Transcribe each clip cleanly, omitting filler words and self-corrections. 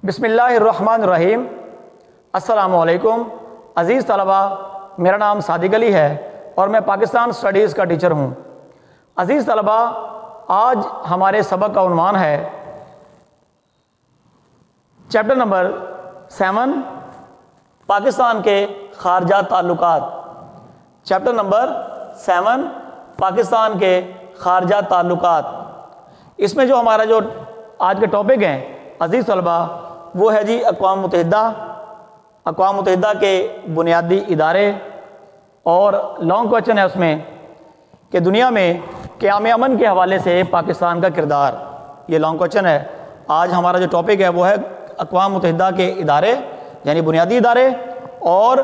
بسم اللہ الرحمن الرحیم۔ السلام علیکم عزیز طلبہ، میرا نام صادق علی ہے اور میں پاکستان اسٹڈیز کا ٹیچر ہوں۔ عزیز طلبہ، آج ہمارے سبق کا عنوان ہے چیپٹر نمبر 7 پاکستان کے خارجہ تعلقات۔ چیپٹر نمبر 7 پاکستان کے خارجہ تعلقات۔ اس میں جو ہمارا آج کے ٹاپک ہیں عزیز طلبہ، وہ ہے جی اقوام متحدہ کے بنیادی ادارے، اور لانگ کویشچن ہے اس میں کہ دنیا میں قیام امن کے حوالے سے پاکستان کا کردار۔ یہ لانگ کویشچن ہے۔ آج ہمارا جو ٹاپک ہے وہ ہے اقوام متحدہ کے ادارے یعنی بنیادی ادارے، اور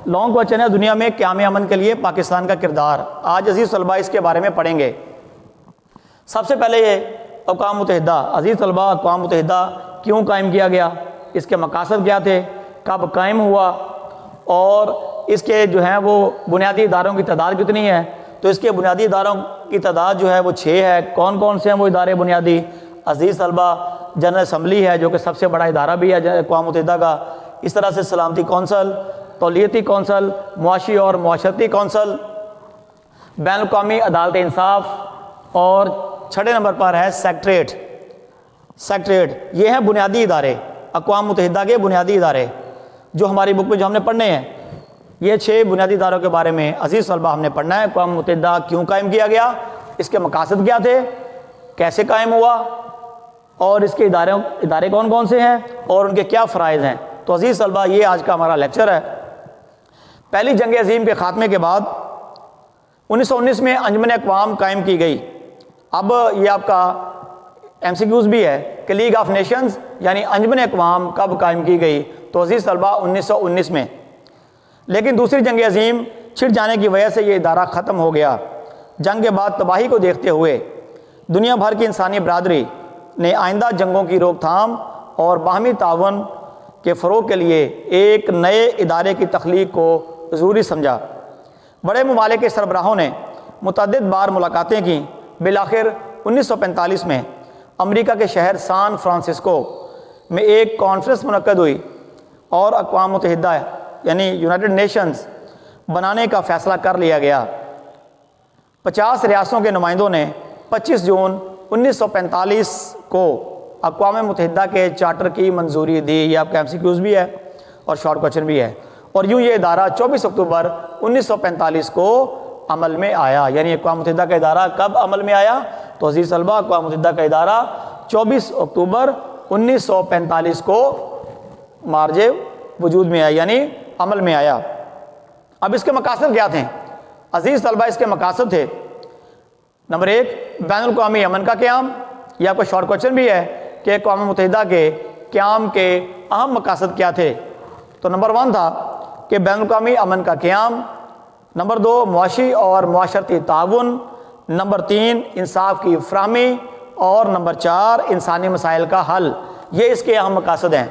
لانگ کویشچن ہے دنیا میں قیام امن کے لیے پاکستان کا کردار۔ آج عزیز طلبہ اس کے بارے میں پڑھیں گے۔ سب سے پہلے یہ اقوام متحدہ، عزیز طلبہ، اقوام متحدہ کیوں قائم کیا گیا، اس کے مقاصد کیا تھے، کب قائم ہوا، اور اس کے جو ہیں وہ بنیادی اداروں کی تعداد کتنی ہے؟ تو اس کے بنیادی اداروں کی تعداد جو ہے وہ 6 ہے۔ کون کون سے ہیں وہ ادارے بنیادی؟ عزیز طلبہ، جنرل اسمبلی ہے جو کہ سب سے بڑا ادارہ بھی ہے اقوام متحدہ کا، اس طرح سے سلامتی کونسل، تولیتی کونسل، معاشی اور معاشرتی کونسل، بین الاقوامی عدالت انصاف، اور 6 نمبر پر ہے سیکریٹریٹ۔ یہ ہیں بنیادی ادارے، اقوام متحدہ کے بنیادی ادارے جو ہماری بک میں جو ہم نے پڑھنے ہیں۔ یہ 6 بنیادی اداروں کے بارے میں عزیز طلبہ ہم نے پڑھنا ہے۔ اقوام متحدہ کیوں قائم کیا گیا، اس کے مقاصد کیا تھے، کیسے قائم ہوا، اور اس کے ادارے کون کون سے ہیں، اور ان کے کیا فرائض ہیں۔ تو عزیز طلبہ، یہ آج کا ہمارا لیکچر ہے۔ پہلی جنگ عظیم کے خاتمے کے بعد 1919 میں انجمن اقوام قائم کی گئی۔ اب یہ آپ کا MCQs بھی ہے کہ لیگ آف نیشنز یعنی انجمن اقوام کب قائم کی گئی؟ تو عزیز طلبہ 1919 میں۔ لیکن دوسری جنگ عظیم چھڑ جانے کی وجہ سے یہ ادارہ ختم ہو گیا۔ جنگ کے بعد تباہی کو دیکھتے ہوئے دنیا بھر کی انسانی برادری نے آئندہ جنگوں کی روک تھام اور باہمی تعاون کے فروغ کے لیے ایک نئے ادارے کی تخلیق کو ضروری سمجھا۔ بڑے ممالک کے سربراہوں نے متعدد بار ملاقاتیں کیں۔ بالآخر 1945 میں امریکہ کے شہر سان فرانسسکو میں ایک کانفرنس منعقد ہوئی اور اقوام متحدہ یعنی یونائٹڈ نیشنز بنانے کا فیصلہ کر لیا گیا۔ 50 ریاستوں کے نمائندوں نے 25 جون 1945 کو اقوام متحدہ کے چارٹر کی منظوری دی۔ یہ آپ کا MCQs بھی ہے اور شارٹ کویشچن بھی ہے۔ اور یوں یہ ادارہ 24 اکتوبر 1945 کو عمل میں آیا۔ یعنی اقوام متحدہ کا ادارہ کب عمل میں آیا؟ تو عزیز طلبہ، اقوام متحدہ کا ادارہ 24 اکتوبر 1945 کو مارج وجود میں آیا، یعنی عمل میں آیا۔ اب اس کے مقاصد کیا تھے عزیز طلبہ؟ اس کے مقاصد تھے نمبر 1 بین الاقوامی امن کا قیام۔ یہ آپ کا شارٹ کویشچن بھی ہے کہ اقوام متحدہ کے قیام کے اہم مقاصد کیا تھے؟ تو نمبر 1 تھا کہ بین الاقوامی امن کا قیام، نمبر 2 معاشی اور معاشرتی تعاون، نمبر 3 انصاف کی فراہمی، اور نمبر 4 انسانی مسائل کا حل۔ یہ اس کے اہم مقاصد ہیں۔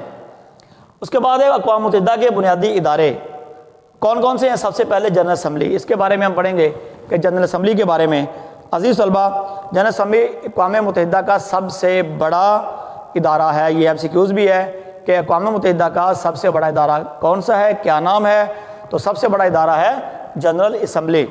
اس کے بعد ہے اقوام متحدہ کے بنیادی ادارے کون کون سے ہیں؟ سب سے پہلے جنرل اسمبلی، اس کے بارے میں ہم پڑھیں گے کہ جنرل اسمبلی کے بارے میں۔ عزیز طلبہ، جنرل اسمبلی اقوام متحدہ کا سب سے بڑا ادارہ ہے۔ یہ MCQs بھی ہے کہ اقوام متحدہ کا سب سے بڑا ادارہ کون سا ہے، کیا نام ہے؟ تو سب سے بڑا ادارہ ہے جنرل اسمبلی۔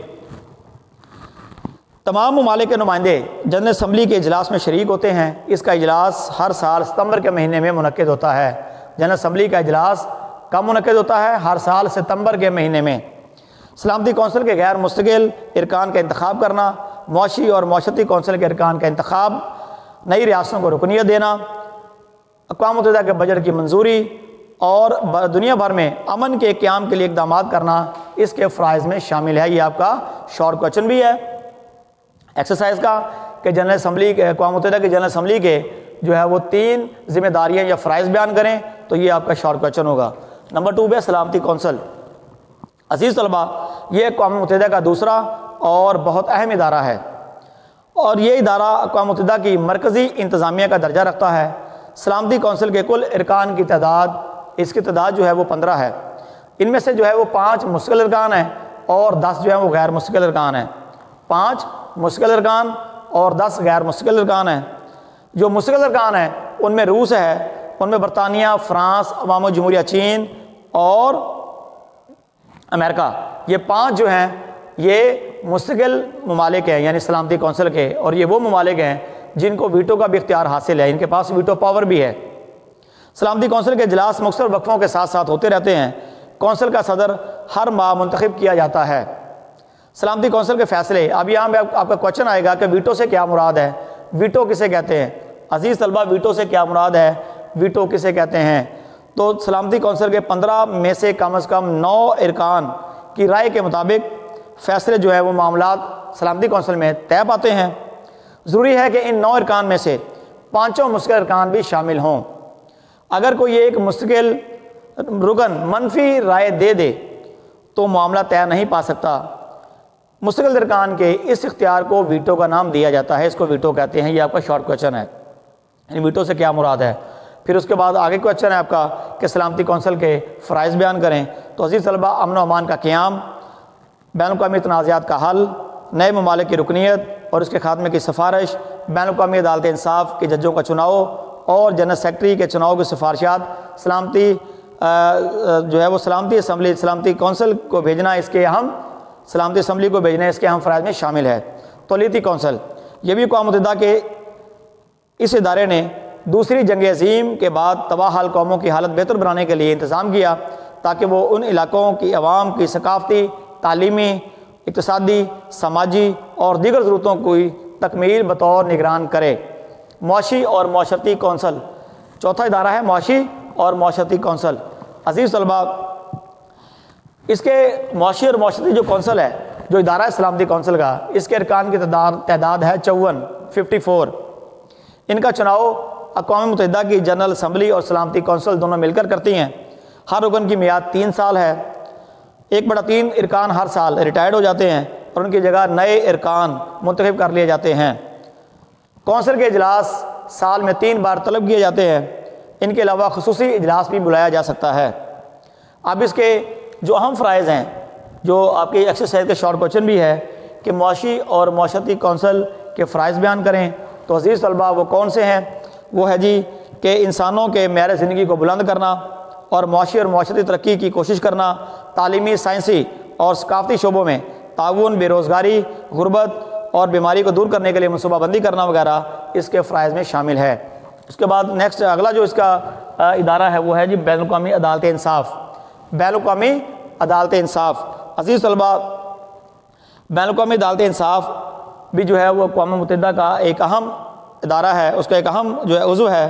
تمام ممالک کے نمائندے جنرل اسمبلی کے اجلاس میں شریک ہوتے ہیں۔ اس کا اجلاس ہر سال ستمبر کے مہینے میں منعقد ہوتا ہے۔ جنرل اسمبلی کا اجلاس کب منعقد ہوتا ہے؟ ہر سال ستمبر کے مہینے میں۔ سلامتی کونسل کے غیر مستقل ارکان کا انتخاب کرنا، معاشی اور معاشرتی کونسل کے ارکان کا انتخاب، نئی ریاستوں کو رکنیت دینا، اقوام متحدہ کے بجٹ کی منظوری، اور دنیا بھر میں امن کے قیام کے لیے اقدامات کرنا اس کے فرائض میں شامل ہے۔ یہ آپ کا شارٹ کویشچن بھی ہے ایکسرسائز کا کہ جنرل اسمبلی کے اقوام متحدہ کے جنرل اسمبلی کے جو ہے وہ 3 ذمہ داریاں یا فرائض بیان کریں، تو یہ آپ کا شارٹ کویشچن ہوگا۔ نمبر 2 ہے سلامتی کونسل۔ عزیز طلبہ، یہ اقوام متحدہ کا دوسرا اور بہت اہم ادارہ ہے، اور یہ ادارہ اقوام متحدہ کی مرکزی انتظامیہ کا درجہ رکھتا ہے۔ سلامتی کونسل کے کل ارکان کی تعداد، اس کی تعداد جو ہے وہ 15 ہے۔ ان میں سے جو ہے وہ 5 مستقل ارکان ہیں اور 10 جو ہیں وہ غیر مستقل ارکان ہیں۔ 5 مستقل ارکان اور 10 غیر مستقل ارکان ہیں۔ جو مستقل ارکان ہیں ان میں روس ہے، ان میں برطانیہ، فرانس، عوام جمہوریہ چین اور امریکہ، یہ 5 جو ہیں یہ مستقل ممالک ہیں یعنی سلامتی کونسل کے، اور یہ وہ ممالک ہیں جن کو ویٹو کا بھی اختیار حاصل ہے، ان کے پاس ویٹو پاور بھی ہے۔ سلامتی کونسل کے اجلاس مختصر وقفوں کے ساتھ ساتھ ہوتے رہتے ہیں۔ کونسل کا صدر ہر ماہ منتخب کیا جاتا ہے۔ سلامتی کونسل کے فیصلے، اب یہاں پہ آپ کا کوشچن آئے گا کہ ویٹو سے کیا مراد ہے، ویٹو کسے کہتے ہیں؟ عزیز طلبہ، ویٹو سے کیا مراد ہے، ویٹو کسے کہتے ہیں؟ تو سلامتی کونسل کے 15 میں سے کم از کم 9 ارکان کی رائے کے مطابق فیصلے جو ہیں وہ معاملات سلامتی کونسل میں طے پاتے ہیں۔ ضروری ہے کہ ان 9 ارکان میں سے 5 مستقل ارکان بھی شامل ہوں۔ اگر کوئی ایک مستقل رکن منفی رائے دے دے تو معاملہ طے نہیں پا سکتا۔ مستقل ارکان کے اس اختیار کو ویٹو کا نام دیا جاتا ہے، اس کو ویٹو کہتے ہیں۔ یہ آپ کا شارٹ کوشچن ہے، یعنی ویٹو سے کیا مراد ہے۔ پھر اس کے بعد آگے کوشچن ہے آپ کا کہ سلامتی کونسل کے فرائض بیان کریں۔ تو عزیز طلبہ، امن و امان کا قیام، بین الاقوامی تنازعات کا حل، نئے ممالک کی رکنیت اور اس کے خاتمے کی سفارش، بین الاقوامی عدالت انصاف کے ججوں کا چناؤ اور جنرل سیکرٹری کے چناؤ کی سفارشات سلامتی جو ہے وہ سلامتی اسمبلی، سلامتی کونسل کو بھیجنا، اس کے اہم سلامتی اسمبلی کو بھیجنا اس کے اہم فرائض میں شامل ہے۔ تولیتی کونسل، یہ بھی اقوام متحدہ کے اس ادارے نے دوسری جنگ عظیم کے بعد تباہ حال قوموں کی حالت بہتر بنانے کے لیے انتظام کیا تاکہ وہ ان علاقوں کی عوام کی ثقافتی، تعلیمی، اقتصادی، سماجی اور دیگر ضرورتوں کی تکمیل بطور نگران کرے۔ معاشی اور معاشرتی کونسل، چوتھا ادارہ ہے معاشی اور معاشرتی کونسل۔ عزیز طلبہ، اس کے معاشی اور معاشرتی جو کونسل ہے، جو ادارہ ہے سلامتی کونسل کا، اس کے ارکان کی تعداد ہے 54۔ ان کا چناؤ اقوام متحدہ کی جنرل اسمبلی اور سلامتی کونسل دونوں مل کر کرتی ہیں۔ ہر رکن کی میعاد 3 سال ہے۔ 1/3 ارکان ہر سال ریٹائرڈ ہو جاتے ہیں اور ان کی جگہ نئے ارکان منتخب کر لیے جاتے ہیں۔ کونسل کے اجلاس سال میں 3 بار طلب کیے جاتے ہیں۔ ان کے علاوہ خصوصی اجلاس بھی بلایا جا سکتا ہے۔ اب اس کے جو اہم فرائض ہیں، جو آپ کی ایکسرسائز کے شارٹ کوشچن بھی ہے کہ معاشی اور معاشرتی کونسل کے فرائض بیان کریں، تو عزیز طلبہ وہ کون سے ہیں؟ وہ ہے جی کہ انسانوں کے معیار زندگی کو بلند کرنا اور معاشی اور معاشرتی ترقی کی کوشش کرنا، تعلیمی، سائنسی اور ثقافتی شعبوں میں تعاون، بے روزگاری، غربت اور بیماری کو دور کرنے کے لیے منصوبہ بندی کرنا وغیرہ اس کے فرائض میں شامل ہے۔ اس کے بعد نیکسٹ اگلا جو اس کا ادارہ ہے وہ ہے جی بین الاقوامی عدالت انصاف۔ بین الاقوامی عدالت انصاف، عزیز طلبہ، بین الاقوامی عدالت انصاف بھی جو ہے وہ اقوام متحدہ کا ایک اہم ادارہ ہے، اس کا ایک اہم جو ہے عضو ہے۔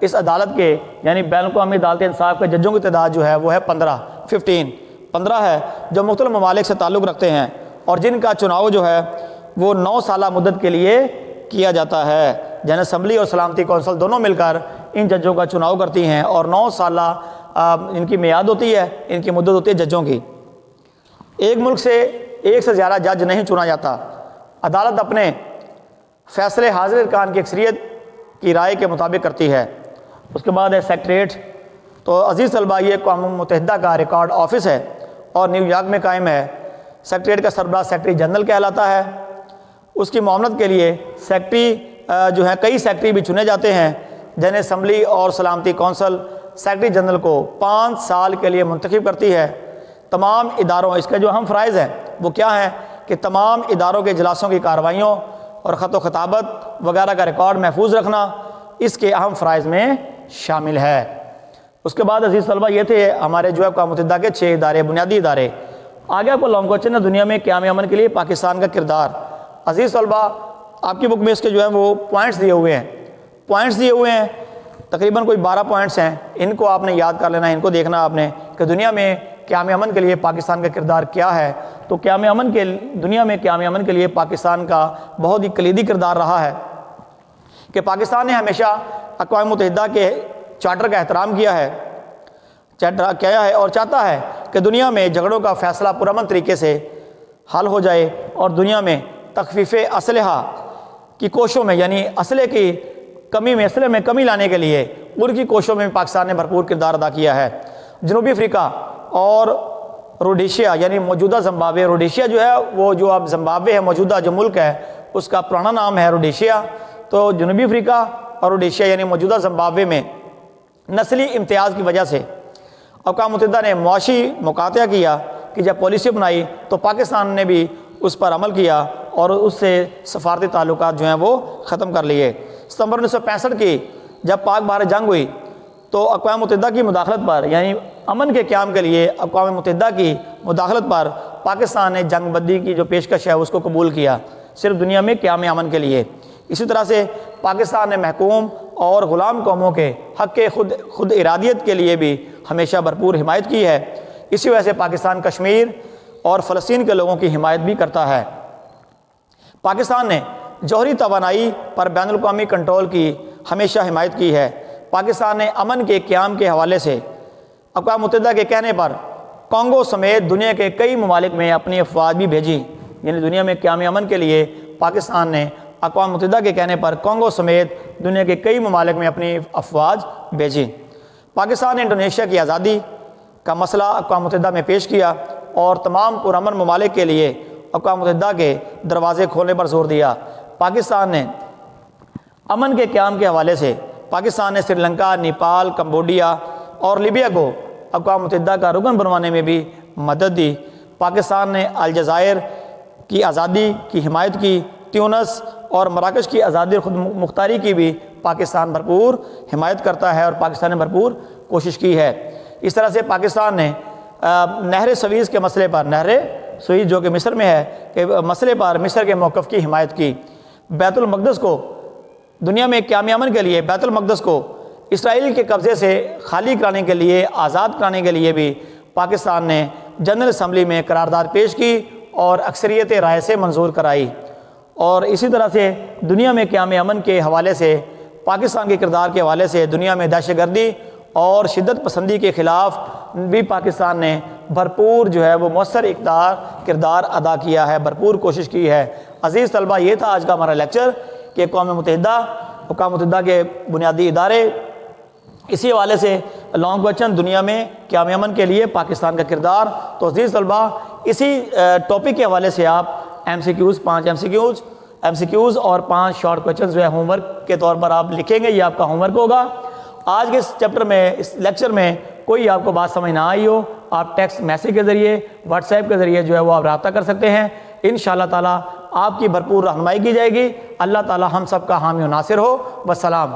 اس عدالت کے یعنی بین الاقوامی عدالت انصاف کے ججوں کی تعداد جو ہے وہ ہے 15 ہے، جو مختلف ممالک سے تعلق رکھتے ہیں اور جن کا چناؤ جو ہے وہ 9 سالہ مدت کے لیے کیا جاتا ہے۔ جنرل اسمبلی اور سلامتی کونسل دونوں مل کر ان ججوں کا چناؤ کرتی ہیں اور 9 سالہ ان کی میعاد ہوتی ہے، ان کی مدت ہوتی ہے ججوں کی۔ ایک ملک سے ایک سے زیادہ جج نہیں چنا جاتا۔ عدالت اپنے فیصلے حاضر ارکان کی اکثریت کی رائے کے مطابق کرتی ہے۔ اس کے بعد ہے سیکریٹریٹ۔ تو عزیز طلبہ، یہ اقوام متحدہ کا ریکارڈ آفس ہے اور نیو یارک میں قائم ہے۔ سیکریٹریٹ کا سربراہ سیکرٹری جنرل کہلاتا ہے۔ اس کی معاونت کے لیے سیکرٹری جو ہے کئی سیکرٹری بھی چنے جاتے ہیں۔ جنرل اسمبلی اور سلامتی کونسل سیکرٹری جنرل کو 5 سال کے لیے منتخب کرتی ہے۔ تمام اداروں، اس کے جو اہم فرائض ہیں وہ کیا ہیں کہ تمام اداروں کے اجلاسوں کی کارروائیوں اور خط و خطابت وغیرہ کا ریکارڈ محفوظ رکھنا اس کے اہم فرائض میں شامل ہے۔ اس کے بعد عزیز طلبہ یہ تھے ہمارے جو ہے اقوام متحدہ کے 6 ادارے، بنیادی ادارے۔ آگے آپ کو لانگ کوشچن ہے، دنیا میں قیام امن کے لیے پاکستان کا کردار۔ عزیز طلبہ، آپ کی بک میں اس کے جو ہے وہ پوائنٹس دیے ہوئے ہیں، تقریباً کوئی 12 پوائنٹس ہیں۔ ان کو آپ نے یاد کر لینا ہے، ان کو دیکھنا آپ نے کہ دنیا میں قیام امن کے لیے پاکستان کا کردار کیا ہے۔ تو دنیا میں قیام امن کے لیے پاکستان کا بہت ہی کلیدی کردار رہا ہے کہ پاکستان نے ہمیشہ اقوام متحدہ کے چارٹر کا احترام کیا ہے اور چاہتا ہے کہ دنیا میں جھگڑوں کا فیصلہ پرامن طریقے سے حل ہو جائے اور دنیا میں تخفیف اسلحہ کی کوششوں میں، یعنی اسلحے میں کمی لانے کے لیے ان کی کوششوں میں پاکستان نے بھرپور کردار ادا کیا ہے۔ جنوبی افریقہ اور روڈیشیا یعنی موجودہ زمبابوے، روڈیشیا جو ہے وہ جو اب زمبابوے ہے موجودہ جو ملک ہے اس کا پرانا نام ہے روڈیشیا۔ تو جنوبی افریقہ اور روڈیشیا یعنی موجودہ زمبابوے میں نسلی امتیاز کی وجہ سے اقوام متحدہ نے معاشی مقاطعہ کیا کہ جب پالیسی بنائی تو پاکستان نے بھی اس پر عمل کیا اور اس سے سفارتی تعلقات جو ہیں وہ ختم کر لیے۔ ستمبر 1965 کی جب پاک بھارت جنگ ہوئی تو اقوام متحدہ کی مداخلت پر، یعنی امن کے قیام کے لیے اقوام متحدہ کی مداخلت پر پاکستان نے جنگ بندی کی جو پیشکش ہے اس کو قبول کیا، صرف دنیا میں قیام امن کے لیے۔ اسی طرح سے پاکستان نے محکوم اور غلام قوموں کے حق خود ارادیت کے لیے بھی ہمیشہ بھرپور حمایت کی ہے۔ اسی وجہ سے پاکستان کشمیر اور فلسطین کے لوگوں کی حمایت بھی کرتا ہے۔ پاکستان نے جوہری توانائی پر بین الاقوامی کنٹرول کی ہمیشہ حمایت کی ہے۔ پاکستان نے امن کے قیام کے حوالے سے اقوام متحدہ کے کہنے پر کانگو سمیت دنیا کے کئی ممالک میں اپنی افواج بھی بھیجی، یعنی دنیا میں قیام امن کے لیے پاکستان نے اقوام متحدہ کے کہنے پر کانگو سمیت دنیا کے کئی ممالک میں اپنی افواج بھیجی۔ پاکستان نے انڈونیشیا کی آزادی کا مسئلہ اقوام متحدہ میں پیش کیا اور تمام پرامن ممالک کے لیے اقوام متحدہ کے دروازے کھولنے پر زور دیا۔ پاکستان نے امن کے قیام کے حوالے سے پاکستان نے سری لنکا، نیپال، کمبوڈیا اور لیبیا کو اقوام متحدہ کا رکن بنوانے میں بھی مدد دی۔ پاکستان نے الجزائر کی آزادی کی حمایت کی، تیونس اور مراکش کی آزادی اور خود مختاری کی بھی پاکستان بھرپور حمایت کرتا ہے اور پاکستان نے بھرپور کوشش کی ہے۔ اس طرح سے پاکستان نے نہر سویز کے مسئلے پر، نہر سویز جو کہ مصر میں ہے، کہ مسئلے پر مصر کے موقف کی حمایت کی۔ بیت المقدس کو دنیا میں قیام امن کے لیے بیت المقدس کو اسرائیل کے قبضے سے خالی کرانے کے لیے، آزاد کرانے کے لیے بھی پاکستان نے جنرل اسمبلی میں قرارداد پیش کی اور اکثریت رائے سے منظور کرائی۔ اور اسی طرح سے دنیا میں قیام امن کے حوالے سے، پاکستان کے کردار کے حوالے سے دنیا میں دہشت گردی اور شدت پسندی کے خلاف بھی پاکستان نے بھرپور جو ہے وہ مؤثر کردار ادا کیا ہے، بھرپور کوشش کی ہے۔ عزیز طلبہ، یہ تھا آج کا ہمارا لیکچر کہ اقوام متحدہ کے بنیادی ادارے، اسی حوالے سے لانگ کویسچن، دنیا میں قیام امن کے لیے پاکستان کا کردار۔ تو عزیز طلبہ، اسی ٹاپک کے حوالے سے آپ پانچ ایم سی کیوز اور 5 شارٹ کویسچنز جو ہے ہوم ورک کے طور پر آپ لکھیں گے، یہ آپ کا ہوم ورک ہوگا۔ آج کے اس چیپٹر میں، اس لیکچر میں کوئی آپ کو بات سمجھ نہ آئی ہو، آپ ٹیکسٹ میسیج کے ذریعے، واٹس ایپ کے ذریعے جو ہے وہ آپ رابطہ کر سکتے ہیں۔ انشاءاللہ تعالیٰ آپ کی بھرپور رہنمائی کی جائے گی۔ اللہ تعالیٰ ہم سب کا حامی و ناصر ہو۔ والسلام۔